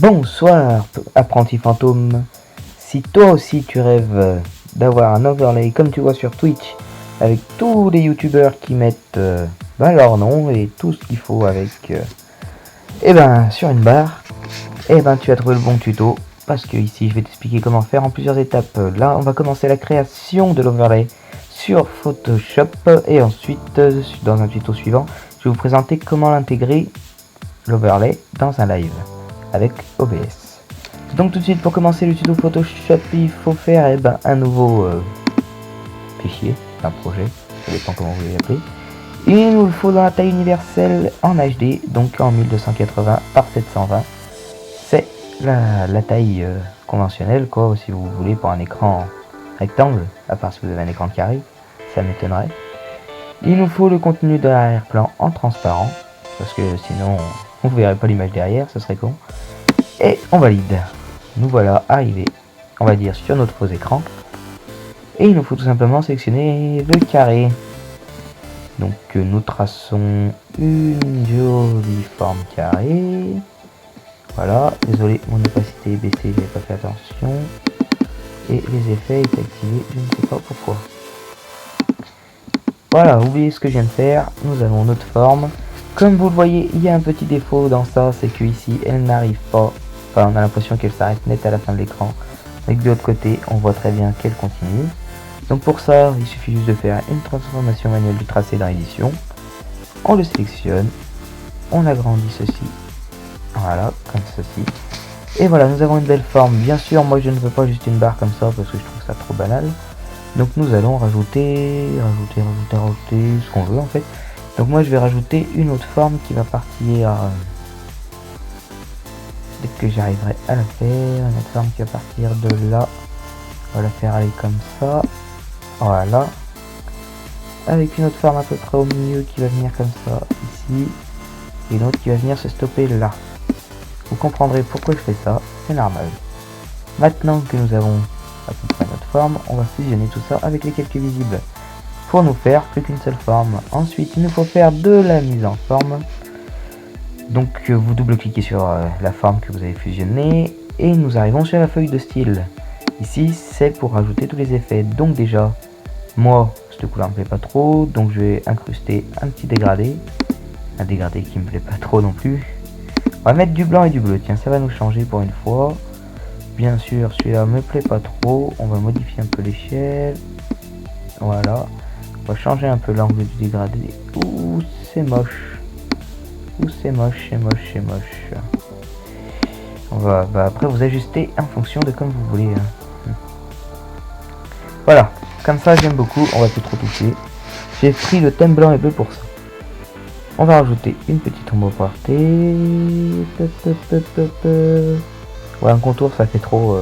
Bonsoir, apprenti fantôme. Si toi aussi tu rêves d'avoir un overlay comme tu vois sur Twitch, avec tous les youtubeurs qui mettent leur nom et tout ce qu'il faut avec sur une barre, tu as trouvé le bon tuto. Parce que ici je vais t'expliquer comment faire en plusieurs étapes. Là on va commencer la création de l'overlay sur Photoshop et ensuite dans un tuto suivant je vais vous présenter comment l'intégrer l'overlay dans un live avec OBS. Donc tout de suite pour commencer le tuto Photoshop il faut faire un nouveau fichier, un projet, ça dépend comment vous l'appeler. Il nous le faut dans la taille universelle en HD, donc en 1280 par 720. C'est la taille conventionnelle quoi, si vous voulez, pour un écran rectangle, à part si vous avez un écran carré, ça m'étonnerait. Il nous faut le contenu de l'arrière-plan en transparent, parce que sinon on ne verrait pas l'image derrière, ce serait con. Et on valide. Nous voilà arrivés, on va dire, sur notre faux écran. Et il nous faut tout simplement sélectionner le carré. Donc nous traçons une jolie forme carrée. Voilà, désolé, mon opacité est baissée, j'avais pas fait attention. Et les effets étaient activés, je ne sais pas pourquoi. Voilà, oubliez ce que je viens de faire, nous avons notre forme. Comme vous le voyez, il y a un petit défaut dans ça, c'est que ici elle n'arrive pas. Enfin, on a l'impression qu'elle s'arrête net à la fin de l'écran. Mais de l'autre côté, on voit très bien qu'elle continue. Donc pour ça, il suffit juste de faire une transformation manuelle du tracé dans l'édition. On le sélectionne, on agrandit ceci. Voilà, comme ceci. Et voilà, nous avons une belle forme. Bien sûr, moi je ne veux pas juste une barre comme ça parce que je trouve ça trop banal. Donc nous allons rajouter ce qu'on veut en fait. Donc moi je vais rajouter une autre forme qui va partir, dès que j'arriverai à la faire, une autre forme qui va partir de là. On va la faire aller comme ça. Voilà. Avec une autre forme à peu près au milieu qui va venir comme ça ici. Et une autre qui va venir se stopper là. Vous comprendrez pourquoi je fais ça, c'est normal. Maintenant que nous avons à peu près notre forme, on va fusionner tout ça avec les quelques visibles pour nous faire plus qu'une seule forme. Ensuite il nous faut faire de la mise en forme. Donc vous double-cliquez sur la forme que vous avez fusionnée et nous arrivons sur la feuille de style. Ici c'est pour rajouter tous les effets. Donc déjà moi cette couleur me plaît pas trop, donc je vais incruster un petit dégradé. Un dégradé qui me plaît pas trop non plus. On va mettre du blanc et du bleu, tiens ça va nous changer pour une fois. Bien sûr celui-là me plaît pas trop, on va modifier un peu l'échelle. Voilà, on va changer un peu l'angle du dégradé. Ouh c'est moche. Ouh c'est moche, c'est moche, c'est moche. On va après vous ajuster en fonction de comme vous voulez. Voilà, comme ça j'aime beaucoup, on va plus trop toucher. J'ai pris le thème blanc et bleu pour ça. On va rajouter une petite ombre portée. Ouais, un contour ça fait trop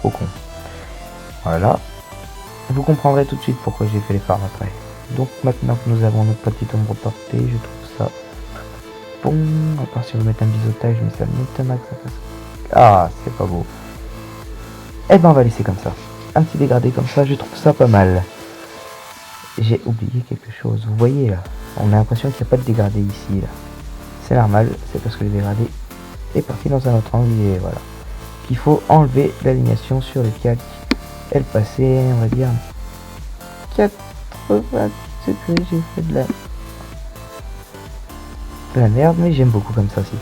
con. Voilà. Vous comprendrez tout de suite pourquoi j'ai fait les formes après. Donc maintenant que nous avons notre petite ombre portée, je trouve ça bon. À part si vous mettez un biseautage, mais ça m'étonne que ça fasse. Ah, c'est pas beau. Et on va laisser comme ça. Un petit dégradé comme ça, je trouve ça pas mal. J'ai oublié quelque chose. Vous voyez là, on a l'impression qu'il n'y a pas de dégradé ici là. C'est normal, c'est parce que le dégradé est parti dans un autre angle et voilà. Il faut enlever l'alignation sur le calque. Elle passait, on va dire 80 degrés. J'ai fait de la merde, mais j'aime beaucoup comme ça aussi.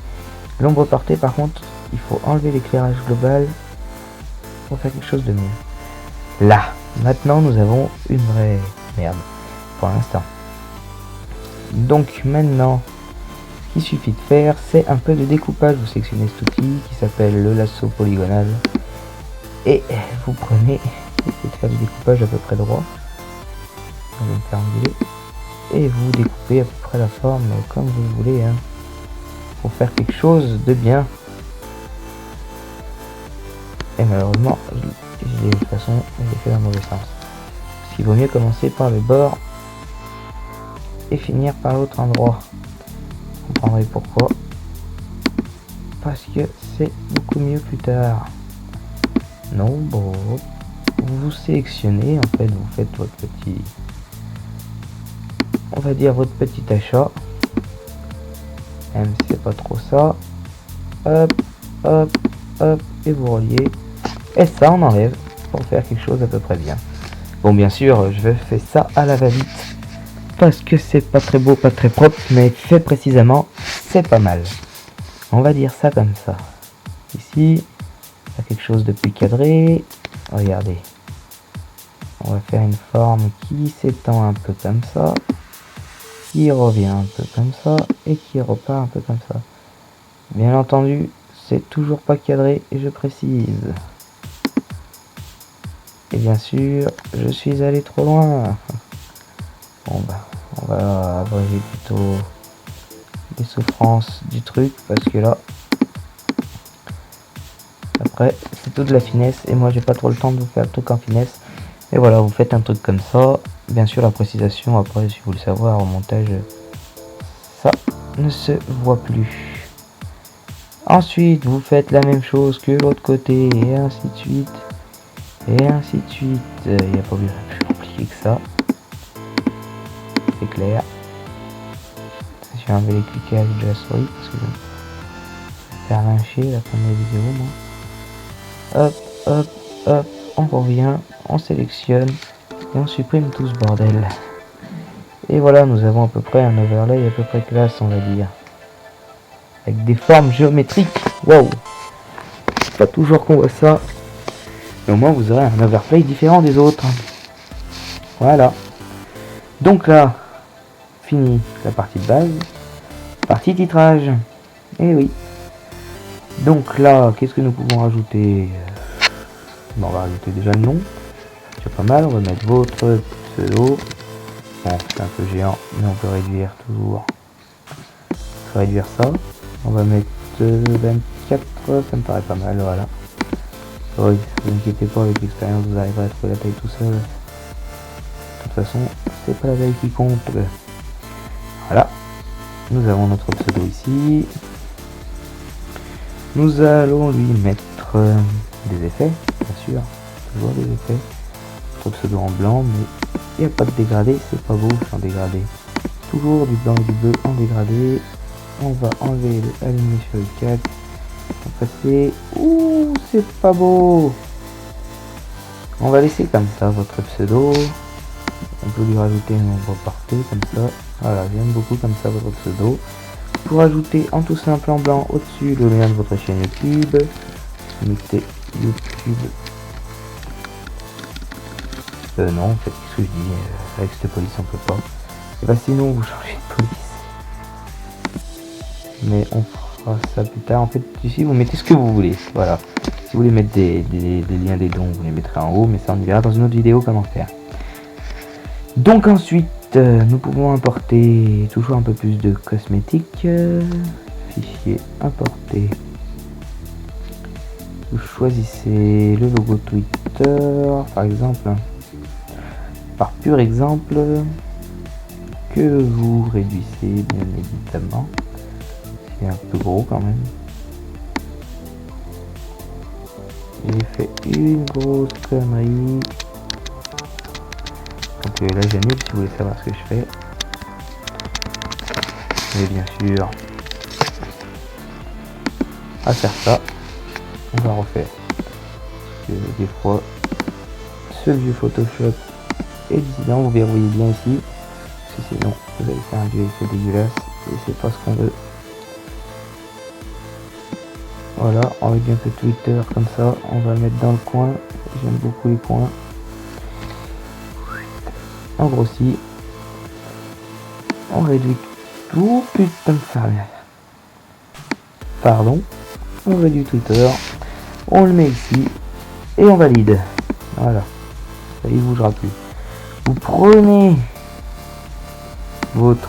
L'ombre portée par contre, il faut enlever l'éclairage global pour faire quelque chose de mieux. Là, maintenant nous avons une vraie merde pour l'instant. Donc maintenant ce qu'il suffit de faire c'est un peu de découpage. Vous sélectionnez cet outil qui s'appelle le lasso polygonal et vous prenez, essayez de faire du découpage à peu près droit. On va me faire engueuler et vous découpez à peu près la forme comme vous voulez pour faire quelque chose de bien. Et malheureusement de toute façon je l'ai fait dans le mauvais sens. Il vaut mieux commencer par le bord et finir par l'autre endroit. Vous comprendrez pourquoi. Parce que c'est beaucoup mieux plus tard. Non, bon, vous sélectionnez, en fait, vous faites votre petit, on va dire votre petit achat. Même si c'est pas trop ça. hop, hop, hop, et vous reliez. Et ça, on enlève pour faire quelque chose à peu près bien. Bon, bien sûr, je fais ça à la va-vite parce que c'est pas très beau, pas très propre, mais fait précisément, c'est pas mal. On va dire ça comme ça. Ici, il y a quelque chose de plus cadré. Regardez. On va faire une forme qui s'étend un peu comme ça, qui revient un peu comme ça, et qui repart un peu comme ça. Bien entendu, c'est toujours pas cadré, et je précise. Et bien sûr, je suis allé trop loin. Bon bah, on va abréger plutôt les souffrances du truc, parce que là, après, c'est tout de la finesse, et moi j'ai pas trop le temps de vous faire le truc en finesse. Et voilà, vous faites un truc comme ça. Bien sûr, la précisation, après, si vous le savez, au montage, ça ne se voit plus. Ensuite, vous faites la même chose que l'autre côté, et ainsi de suite. Et ainsi de suite. Il n'y a pas plus compliqué que ça. C'est clair. Je vais enlever les cliquages de la souris, parce que je vais faire lyncher la fin de la vidéo, moi. Hop, hop, hop, on revient, on sélectionne, et on supprime tout ce bordel. Et voilà, nous avons à peu près un overlay à peu près classe, on va dire. Avec des formes géométriques. Waouh! Pas toujours qu'on voit ça. Mais au moins vous aurez un overlay différent des autres. Voilà. Donc là, fini la partie de base. Partie titrage. Et oui. Donc là, qu'est-ce que nous pouvons rajouter? Bon, on va rajouter déjà le nom. C'est pas mal, on va mettre votre pseudo. Bon, c'est un peu géant, mais on peut réduire toujours. On peut réduire ça. On va mettre 24, ça me paraît pas mal, voilà. Oui, ne vous inquiétez pas, avec l'expérience, vous arriverez à trouver la taille tout seul. De toute façon, c'est pas la taille qui compte. Voilà. Nous avons notre pseudo ici. Nous allons lui mettre des effets, bien sûr. Toujours des effets. Notre pseudo en blanc, mais il n'y a pas de dégradé, c'est pas beau sans dégradé. Toujours du blanc et du bleu en dégradé. On va enlever le aligné sur le 4. On va passer. Ouh, c'est pas beau. On va laisser comme ça votre pseudo. On peut lui rajouter un nombre parfait comme ça. Voilà, j'aime beaucoup comme ça votre pseudo. Pour ajouter en tout simple en blanc au-dessus le lien de votre chaîne YouTube. Mettez YouTube. Non, en fait, qu'est-ce que je dis? Avec cette police, on peut pas. Et bah, sinon, vous changez de police. Mais on fera ça plus tard. En fait, ici, vous mettez ce que vous voulez. Voilà. Si vous voulez mettre des liens des dons, vous les mettrez en haut. Mais ça, on y verra dans une autre vidéo comment faire. Donc, ensuite, nous pouvons importer toujours un peu plus de cosmétiques. Fichier importer. Vous choisissez le logo Twitter, par exemple. Par pur exemple, que vous réduisez bien évidemment. C'est un peu gros quand même. J'ai fait une grosse connerie. Donc là j'annule si vous voulez savoir ce que je fais. Et bien sûr, à faire ça, on va refaire. Parce que des fois, ce vieux Photoshop est dissident, vous verrouillez bien ici. Parce que sinon, vous allez faire un duel, c'est dégueulasse. Et c'est pas ce qu'on veut. Voilà, on réduit un peu Twitter comme ça. On va le mettre dans le coin. J'aime beaucoup les coins. On grossit. On réduit tout. Putain de farine. Pardon. On réduit Twitter. On le met ici. Et on valide. Voilà. Ça, il bougera plus. Vous prenez votre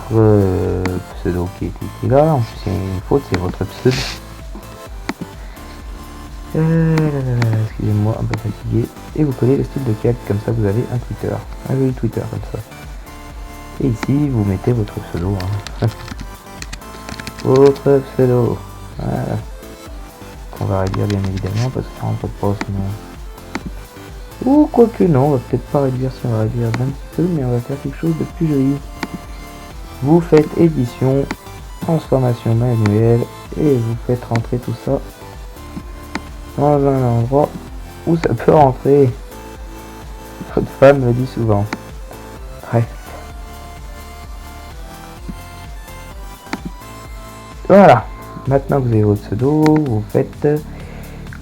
pseudo qui est là. En plus, c'est une faute, c'est votre pseudo. Excusez-moi, un peu fatigué. Et vous collez le style de calque, comme ça vous avez un Twitter. Un joli Twitter comme ça. Et ici, vous mettez votre pseudo. Hein. Votre pseudo. Voilà. On va réduire bien évidemment parce que ça rentre pas sinon. Ou quoique non, on va peut-être pas réduire si on va réduire d'un petit peu, mais on va faire quelque chose de plus joli. Vous faites édition, transformation manuelle et vous faites rentrer tout ça dans un endroit où ça peut rentrer. Votre femme me dit souvent. Bref. Voilà. Maintenant que vous avez votre pseudo, vous faites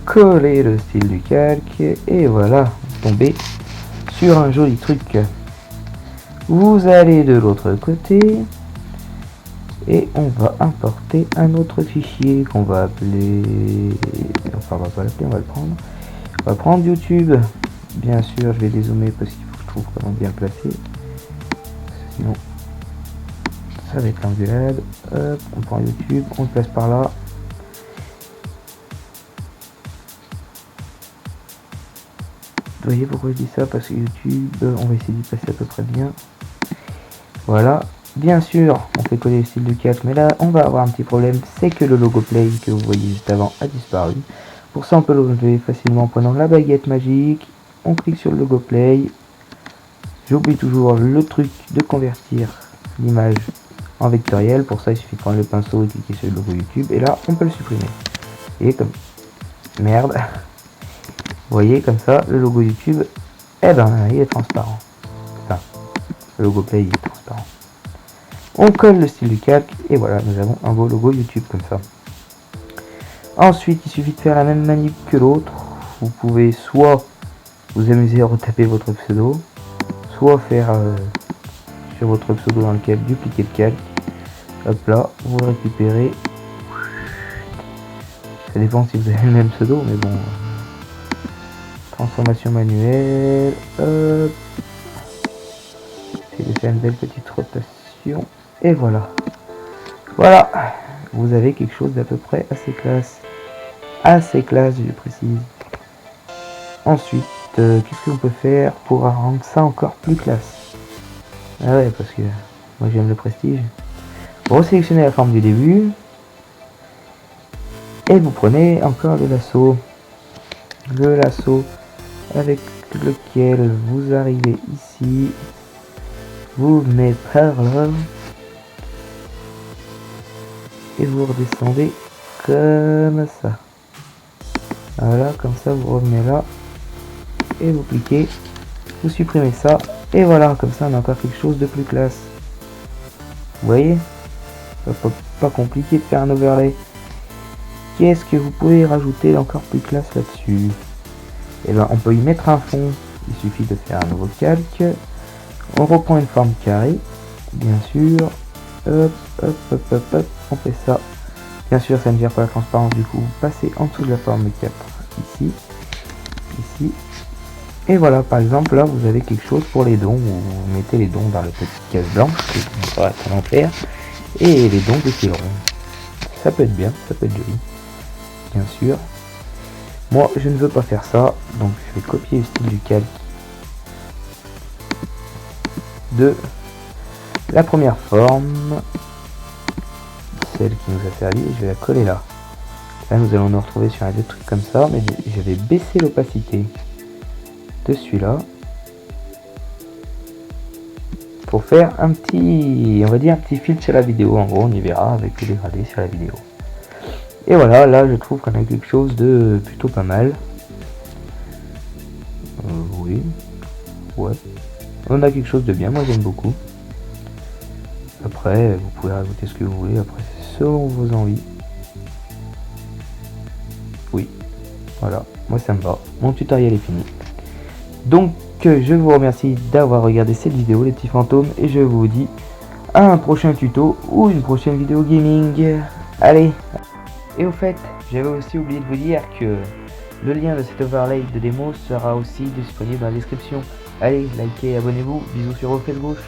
coller le style du calque et voilà, vous tombez sur un joli truc. Vous allez de l'autre côté et on va importer un autre fichier qu'on va appeler, enfin on va pas l'appeler, on va le prendre. On va prendre YouTube. Bien sûr, je vais dézoomer parce qu'il faut que je trouve comment bien le placer. Sinon, ça va être l'engueulade. Hop, on prend YouTube, on le place par là. Vous voyez pourquoi je dis ça? Parce que YouTube, on va essayer d'y passer à peu près bien. Voilà. Bien sûr, on fait coller le style du calque, mais là, on va avoir un petit problème. C'est que le logo Play que vous voyez juste avant a disparu. Pour ça, on peut l'enlever facilement en prenant la baguette magique. On clique sur le logo Play. J'oublie toujours le truc de convertir l'image en vectoriel. Pour ça, il suffit de prendre le pinceau et cliquer sur le logo YouTube. Et là, on peut le supprimer. Et comme... Merde. Vous voyez, comme ça, le logo YouTube, eh ben, il est transparent. Enfin, le logo Play, il est transparent. On colle le style du calque. Et voilà, nous avons un beau logo YouTube comme ça. Ensuite, il suffit de faire la même manip que l'autre. Vous pouvez soit vous amuser à retaper votre pseudo, soit faire sur votre pseudo dans le calque, dupliquer le calque. Hop là, vous le récupérez. Ça dépend si vous avez le même pseudo, mais bon. Transformation manuelle. Hop. C'est de faire une belle petite rotation. Et voilà. Voilà. Vous avez quelque chose d'à peu près assez classe. Assez classe, je précise. Ensuite, qu'est-ce qu'on peut faire pour rendre ça encore plus classe? Ah ouais, parce que moi j'aime le prestige. Vous resélectionnez la forme du début. Et vous prenez encore le lasso. Le lasso avec lequel vous arrivez ici. Vous venez par là. Et vous redescendez comme ça. Voilà, comme ça vous revenez là. Et vous cliquez. Vous supprimez ça. Et voilà, comme ça on a encore quelque chose de plus classe. Vous voyez? Pas compliqué de faire un overlay. Qu'est-ce que vous pouvez rajouter encore plus classe là-dessus? Et ben on peut y mettre un fond. Il suffit de faire un nouveau calque. On reprend une forme carrée. Bien sûr. Hop, hop, hop, hop, hop. On fait ça. Bien sûr, ça ne gère pas la transparence. Du coup, vous passez en dessous de la forme 4. Ici. Ici. Et voilà, par exemple, là, vous avez quelque chose pour les dons. Vous mettez les dons dans la petite case blanche. Ça va comment faire. Et les dons défileront. Ça peut être bien, ça peut être joli. Bien sûr. Moi, je ne veux pas faire ça. Donc, je vais copier le style du calque de la première forme. Celle qui nous a servi. Je vais la coller là. Là, nous allons nous retrouver sur un vieux truc comme ça. Mais je vais baisser l'opacité de celui-là. Pour faire un petit, on va dire un petit filtre sur la vidéo. En gros, on y verra avec le dégradé sur la vidéo. Et voilà, là je trouve qu'on a quelque chose de plutôt pas mal. Oui. Ouais. On a quelque chose de bien, moi j'aime beaucoup. Après, vous pouvez rajouter ce que vous voulez. Après, c'est selon vos envies. Oui. Voilà, moi ça me va. Mon tutoriel est fini. Donc, je vous remercie d'avoir regardé cette vidéo, les petits fantômes. Et je vous dis à un prochain tuto ou une prochaine vidéo gaming. Allez. Et au fait, j'avais aussi oublié de vous dire que le lien de cet overlay de démo sera aussi disponible dans la description. Allez, likez, abonnez-vous, bisous sur vos fesses gauche.